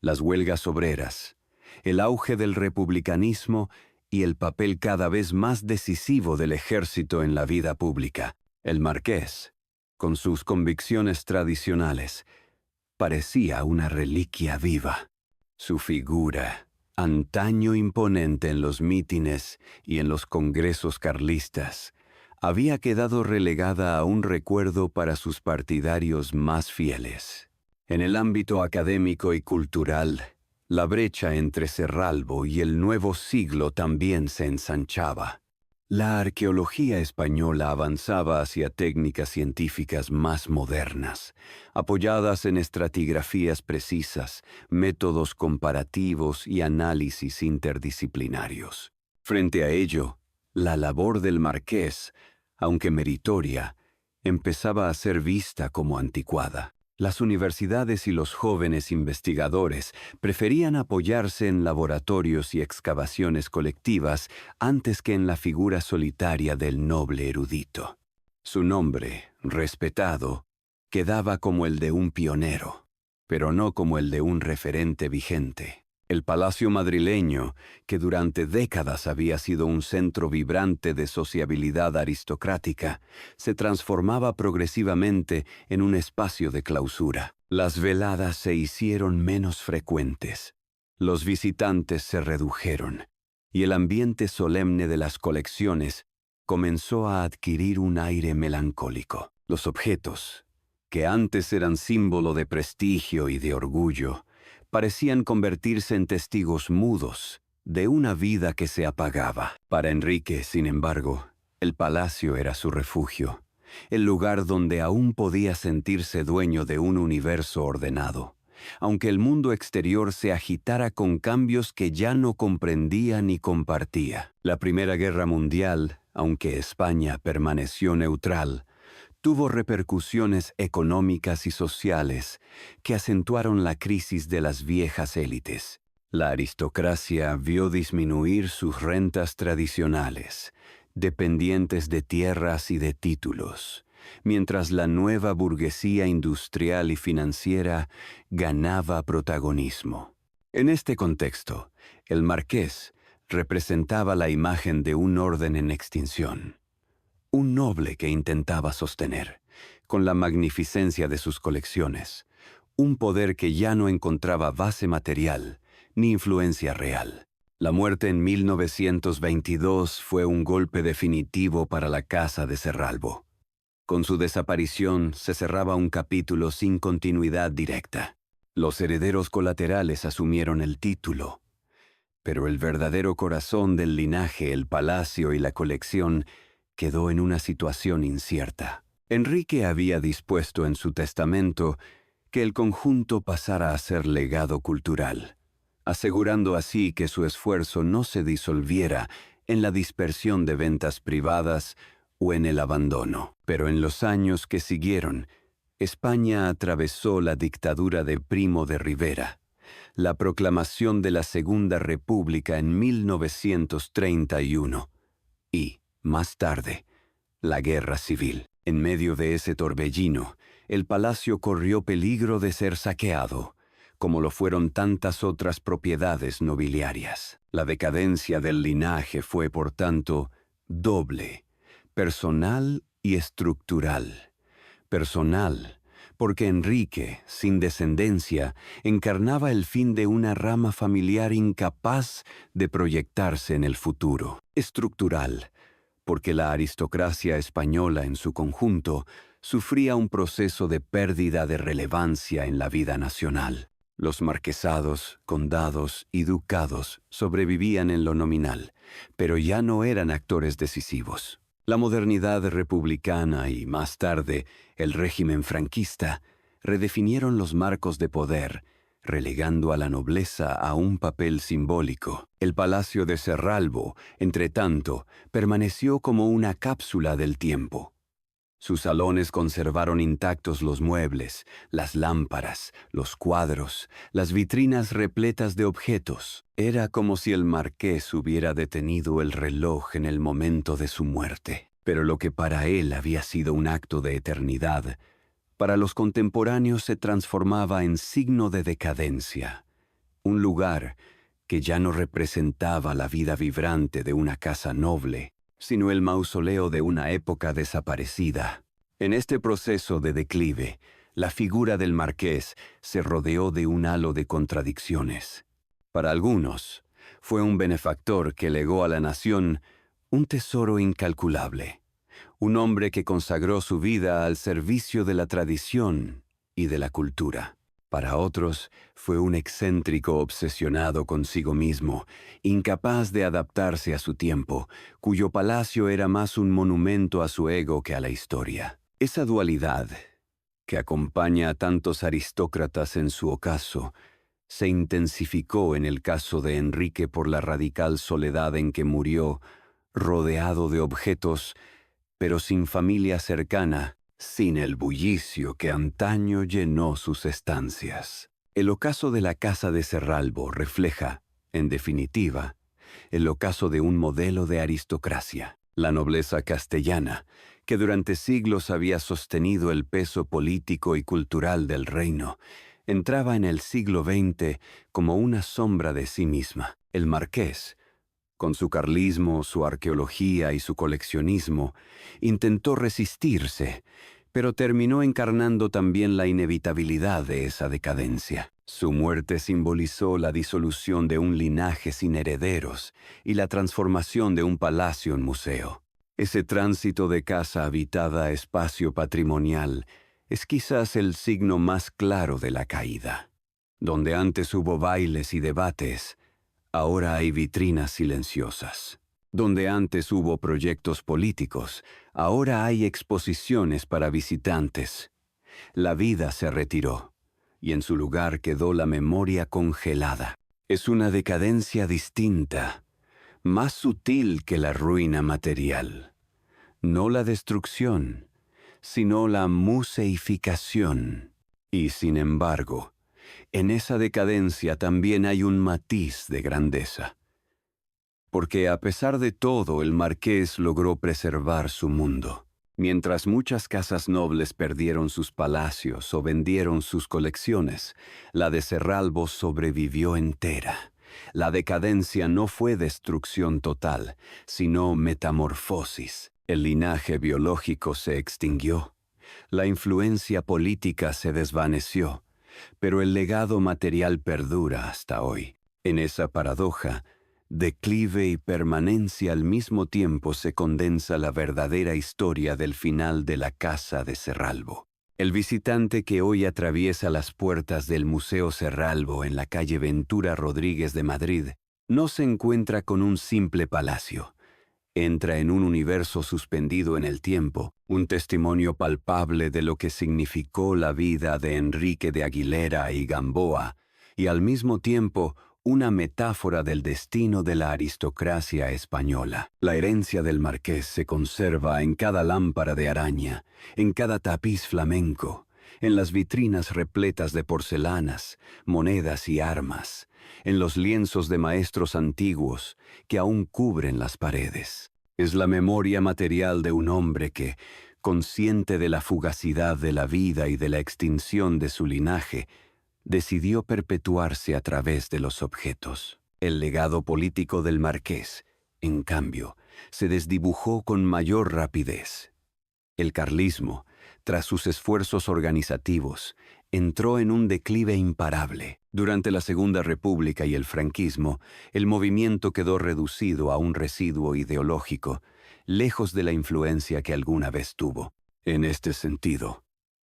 las huelgas obreras, el auge del republicanismo y el papel cada vez más decisivo del ejército en la vida pública. El marqués, con sus convicciones tradicionales, parecía una reliquia viva. Su figura, antaño imponente en los mítines y en los congresos carlistas, había quedado relegada a un recuerdo para sus partidarios más fieles. En el ámbito académico y cultural, la brecha entre Cerralbo y el nuevo siglo también se ensanchaba. La arqueología española avanzaba hacia técnicas científicas más modernas, apoyadas en estratigrafías precisas, métodos comparativos y análisis interdisciplinarios. Frente a ello, la labor del marqués, aunque meritoria, empezaba a ser vista como anticuada. Las universidades y los jóvenes investigadores preferían apoyarse en laboratorios y excavaciones colectivas antes que en la figura solitaria del noble erudito. Su nombre, respetado, quedaba como el de un pionero, pero no como el de un referente vigente. El palacio madrileño, que durante décadas había sido un centro vibrante de sociabilidad aristocrática, se transformaba progresivamente en un espacio de clausura. Las veladas se hicieron menos frecuentes, los visitantes se redujeron, y el ambiente solemne de las colecciones comenzó a adquirir un aire melancólico. Los objetos, que antes eran símbolo de prestigio y de orgullo, parecían convertirse en testigos mudos de una vida que se apagaba. Para Enrique, sin embargo, el palacio era su refugio, el lugar donde aún podía sentirse dueño de un universo ordenado, aunque el mundo exterior se agitara con cambios que ya no comprendía ni compartía. La Primera Guerra Mundial, aunque España permaneció neutral, tuvo repercusiones económicas y sociales que acentuaron la crisis de las viejas élites. La aristocracia vio disminuir sus rentas tradicionales, dependientes de tierras y de títulos, mientras la nueva burguesía industrial y financiera ganaba protagonismo. En este contexto, el marqués representaba la imagen de un orden en extinción. un noble que intentaba sostener, con la magnificencia de sus colecciones, un poder que ya no encontraba base material ni influencia real. La muerte en 1922 fue un golpe definitivo para la casa de Cerralbo. Con su desaparición se cerraba un capítulo sin continuidad directa. Los herederos colaterales asumieron el título, pero el verdadero corazón del linaje, el palacio y la colección, quedó en una situación incierta. Enrique había dispuesto en su testamento que el conjunto pasara a ser legado cultural, asegurando así que su esfuerzo no se disolviera en la dispersión de ventas privadas o en el abandono. Pero en los años que siguieron, España atravesó la dictadura de Primo de Rivera, la proclamación de la Segunda República en 1931 y, más tarde, la Guerra Civil. En medio de ese torbellino, el palacio corrió peligro de ser saqueado, como lo fueron tantas otras propiedades nobiliarias. La decadencia del linaje fue, por tanto, doble, personal y estructural. Personal, porque Enrique, sin descendencia, encarnaba el fin de una rama familiar incapaz de proyectarse en el futuro. Estructural, porque la aristocracia española en su conjunto sufría un proceso de pérdida de relevancia en la vida nacional. Los marquesados, condados y ducados sobrevivían en lo nominal, pero ya no eran actores decisivos. La modernidad republicana y, más tarde, el régimen franquista redefinieron los marcos de poder, relegando a la nobleza a un papel simbólico. El palacio de Cerralbo, entretanto, permaneció como una cápsula del tiempo. Sus salones conservaron intactos los muebles, las lámparas, los cuadros, las vitrinas repletas de objetos. Era como si el marqués hubiera detenido el reloj en el momento de su muerte. Pero lo que para él había sido un acto de eternidad, para los contemporáneos se transformaba en signo de decadencia, un lugar que ya no representaba la vida vibrante de una casa noble, sino el mausoleo de una época desaparecida. En este proceso de declive, la figura del marqués se rodeó de un halo de contradicciones. Para algunos, fue un benefactor que legó a la nación un tesoro incalculable, un hombre que consagró su vida al servicio de la tradición y de la cultura. Para otros, fue un excéntrico obsesionado consigo mismo, incapaz de adaptarse a su tiempo, cuyo palacio era más un monumento a su ego que a la historia. Esa dualidad, que acompaña a tantos aristócratas en su ocaso, se intensificó en el caso de Enrique por la radical soledad en que murió, rodeado de objetos, pero sin familia cercana, sin el bullicio que antaño llenó sus estancias. El ocaso de la casa de Cerralbo refleja, en definitiva, el ocaso de un modelo de aristocracia. La nobleza castellana, que durante siglos había sostenido el peso político y cultural del reino, entraba en el siglo XX como una sombra de sí misma. El marqués, con su carlismo, su arqueología y su coleccionismo, intentó resistirse, pero terminó encarnando también la inevitabilidad de esa decadencia. Su muerte simbolizó la disolución de un linaje sin herederos y la transformación de un palacio en museo. Ese tránsito de casa habitada a espacio patrimonial es quizás el signo más claro de la caída. Donde antes hubo bailes y debates, ahora hay vitrinas silenciosas. Donde antes hubo proyectos políticos, ahora hay exposiciones para visitantes. La vida se retiró, y en su lugar quedó la memoria congelada. Es una decadencia distinta, más sutil que la ruina material. No la destrucción, sino la museificación. Y sin embargo, en esa decadencia también hay un matiz de grandeza. Porque a pesar de todo, el marqués logró preservar su mundo. Mientras muchas casas nobles perdieron sus palacios o vendieron sus colecciones, la de Cerralbo sobrevivió entera. La decadencia no fue destrucción total, sino metamorfosis. El linaje biológico se extinguió, la influencia política se desvaneció, pero el legado material perdura hasta hoy. En esa paradoja, declive y permanencia al mismo tiempo se condensa la verdadera historia del final de la Casa de Cerralbo. El visitante que hoy atraviesa las puertas del Museo Cerralbo en la calle Ventura Rodríguez de Madrid no se encuentra con un simple palacio. Entra en un universo suspendido en el tiempo, un testimonio palpable de lo que significó la vida de Enrique de Aguilera y Gamboa, y al mismo tiempo una metáfora del destino de la aristocracia española. La herencia del marqués se conserva en cada lámpara de araña, en cada tapiz flamenco, en las vitrinas repletas de porcelanas, monedas y armas, en los lienzos de maestros antiguos que aún cubren las paredes. Es la memoria material de un hombre que, consciente de la fugacidad de la vida y de la extinción de su linaje, decidió perpetuarse a través de los objetos. El legado político del marqués, en cambio, se desdibujó con mayor rapidez. El carlismo, tras sus esfuerzos organizativos, entró en un declive imparable. Durante la Segunda República y el franquismo, el movimiento quedó reducido a un residuo ideológico, lejos de la influencia que alguna vez tuvo. En este sentido,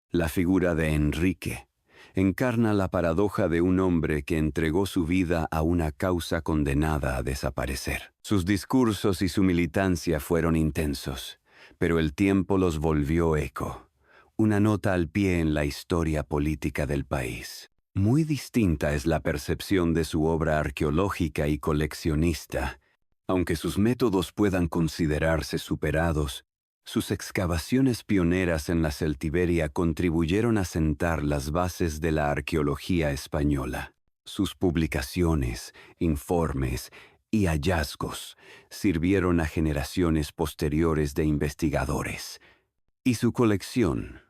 la figura de Enrique encarna la paradoja de un hombre que entregó su vida a una causa condenada a desaparecer. Sus discursos y su militancia fueron intensos, pero el tiempo los volvió eco, una nota al pie en la historia política del país. Muy distinta es la percepción de su obra arqueológica y coleccionista. Aunque sus métodos puedan considerarse superados, sus excavaciones pioneras en la Celtiberia contribuyeron a sentar las bases de la arqueología española. Sus publicaciones, informes y hallazgos sirvieron a generaciones posteriores de investigadores. Y su colección,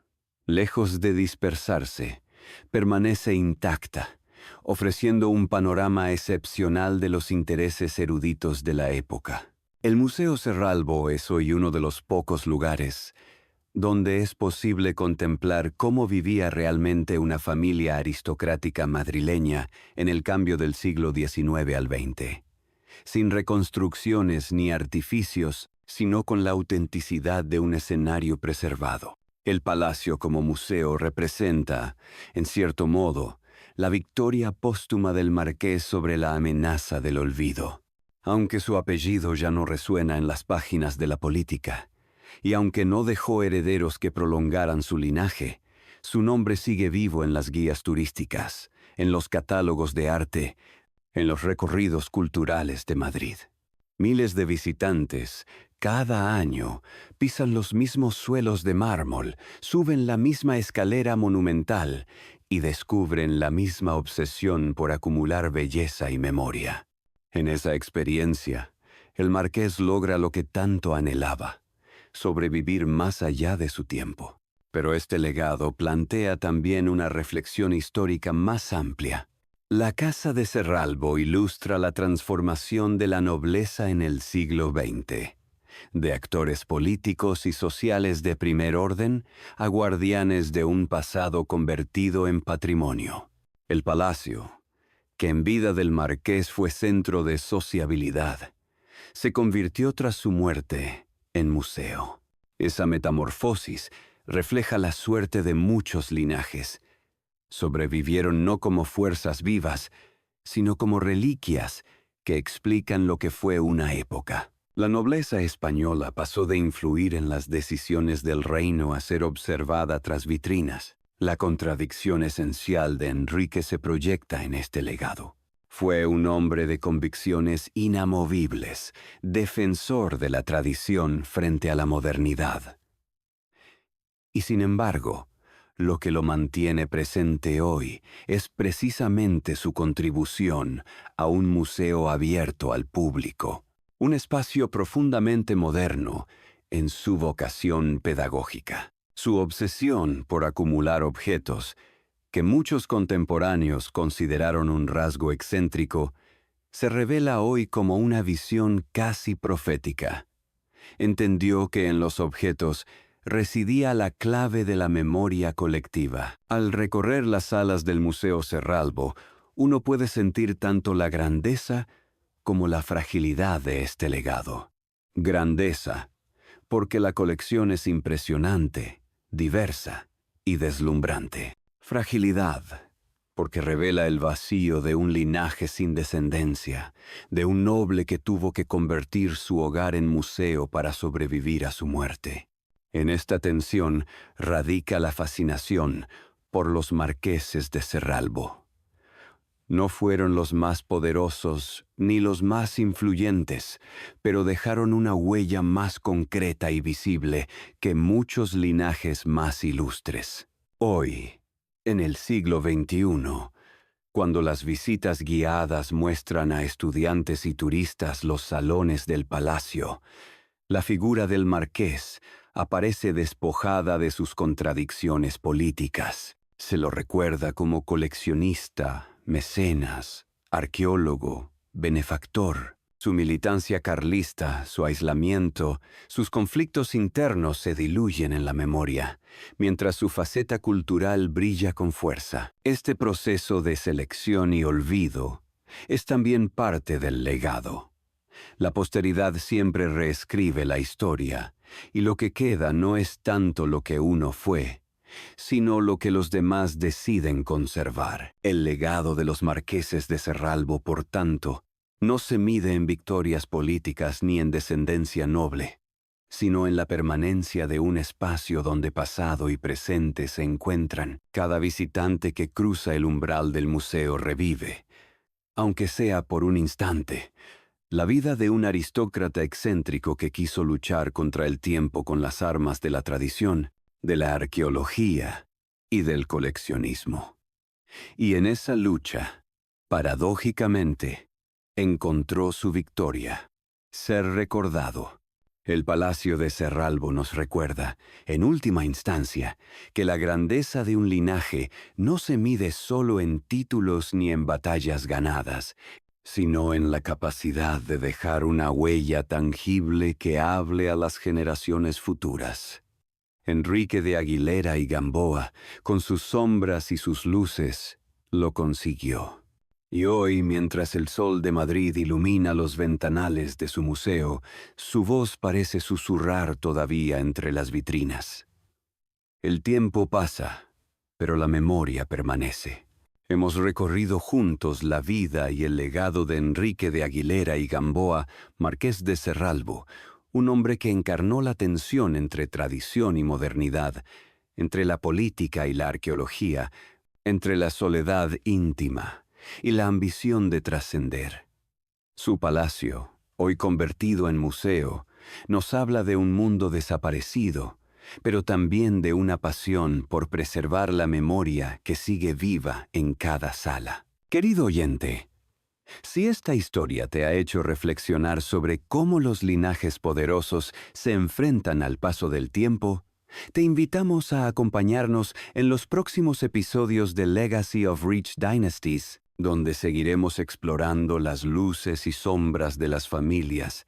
lejos de dispersarse, permanece intacta, ofreciendo un panorama excepcional de los intereses eruditos de la época. El Museo Cerralbo es hoy uno de los pocos lugares donde es posible contemplar cómo vivía realmente una familia aristocrática madrileña en el cambio del siglo XIX al XX, sin reconstrucciones ni artificios, sino con la autenticidad de un escenario preservado. El palacio como museo representa, en cierto modo, la victoria póstuma del marqués sobre la amenaza del olvido. Aunque su apellido ya no resuena en las páginas de la política, y aunque no dejó herederos que prolongaran su linaje, su nombre sigue vivo en las guías turísticas, en los catálogos de arte, en los recorridos culturales de Madrid. Miles de visitantes, cada año, pisan los mismos suelos de mármol, suben la misma escalera monumental y descubren la misma obsesión por acumular belleza y memoria. En esa experiencia, el marqués logra lo que tanto anhelaba: sobrevivir más allá de su tiempo. Pero este legado plantea también una reflexión histórica más amplia. La Casa de Cerralbo ilustra la transformación de la nobleza en el siglo XX, de actores políticos y sociales de primer orden a guardianes de un pasado convertido en patrimonio. El palacio, que en vida del marqués fue centro de sociabilidad, se convirtió tras su muerte en museo. Esa metamorfosis refleja la suerte de muchos linajes. Sobrevivieron no como fuerzas vivas, sino como reliquias que explican lo que fue una época. La nobleza española pasó de influir en las decisiones del reino a ser observada tras vitrinas. La contradicción esencial de Enrique se proyecta en este legado. Fue un hombre de convicciones inamovibles, defensor de la tradición frente a la modernidad. Y sin embargo, lo que lo mantiene presente hoy es precisamente su contribución a un museo abierto al público, un espacio profundamente moderno en su vocación pedagógica. Su obsesión por acumular objetos, que muchos contemporáneos consideraron un rasgo excéntrico, se revela hoy como una visión casi profética. Entendió que en los objetos residía la clave de la memoria colectiva. Al recorrer las salas del Museo Cerralbo, uno puede sentir tanto la grandeza como la fragilidad de este legado. Grandeza, porque la colección es impresionante, diversa y deslumbrante. Fragilidad, porque revela el vacío de un linaje sin descendencia, de un noble que tuvo que convertir su hogar en museo para sobrevivir a su muerte. En esta tensión radica la fascinación por los marqueses de Cerralbo. No fueron los más poderosos ni los más influyentes, pero dejaron una huella más concreta y visible que muchos linajes más ilustres. Hoy, en el siglo XXI, cuando las visitas guiadas muestran a estudiantes y turistas los salones del palacio, la figura del marqués aparece despojada de sus contradicciones políticas. Se lo recuerda como coleccionista, mecenas, arqueólogo, benefactor. Su militancia carlista, su aislamiento, sus conflictos internos se diluyen en la memoria, mientras su faceta cultural brilla con fuerza. Este proceso de selección y olvido es también parte del legado. La posteridad siempre reescribe la historia, y lo que queda no es tanto lo que uno fue, sino lo que los demás deciden conservar. El legado de los marqueses de Cerralbo, por tanto, no se mide en victorias políticas ni en descendencia noble, sino en la permanencia de un espacio donde pasado y presente se encuentran. Cada visitante que cruza el umbral del museo revive, aunque sea por un instante, la vida de un aristócrata excéntrico que quiso luchar contra el tiempo con las armas de la tradición, de la arqueología y del coleccionismo. Y en esa lucha, paradójicamente, encontró su victoria: ser recordado. El Palacio de Cerralbo nos recuerda, en última instancia, que la grandeza de un linaje no se mide solo en títulos ni en batallas ganadas, sino en la capacidad de dejar una huella tangible que hable a las generaciones futuras. Enrique de Aguilera y Gamboa, con sus sombras y sus luces, lo consiguió. Y hoy, mientras el sol de Madrid ilumina los ventanales de su museo, su voz parece susurrar todavía entre las vitrinas. El tiempo pasa, pero la memoria permanece. Hemos recorrido juntos la vida y el legado de Enrique de Aguilera y Gamboa, marqués de Cerralbo, un hombre que encarnó la tensión entre tradición y modernidad, entre la política y la arqueología, entre la soledad íntima y la ambición de trascender. Su palacio, hoy convertido en museo, nos habla de un mundo desaparecido, pero también de una pasión por preservar la memoria que sigue viva en cada sala. Querido oyente, si esta historia te ha hecho reflexionar sobre cómo los linajes poderosos se enfrentan al paso del tiempo, te invitamos a acompañarnos en los próximos episodios de Legacy of Rich Dynasties, donde seguiremos explorando las luces y sombras de las familias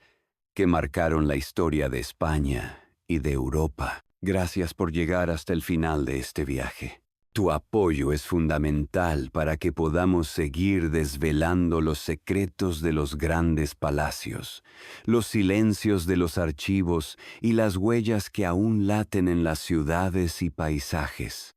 que marcaron la historia de España y de Europa. Gracias por llegar hasta el final de este viaje. Tu apoyo es fundamental para que podamos seguir desvelando los secretos de los grandes palacios, los silencios de los archivos y las huellas que aún laten en las ciudades y paisajes.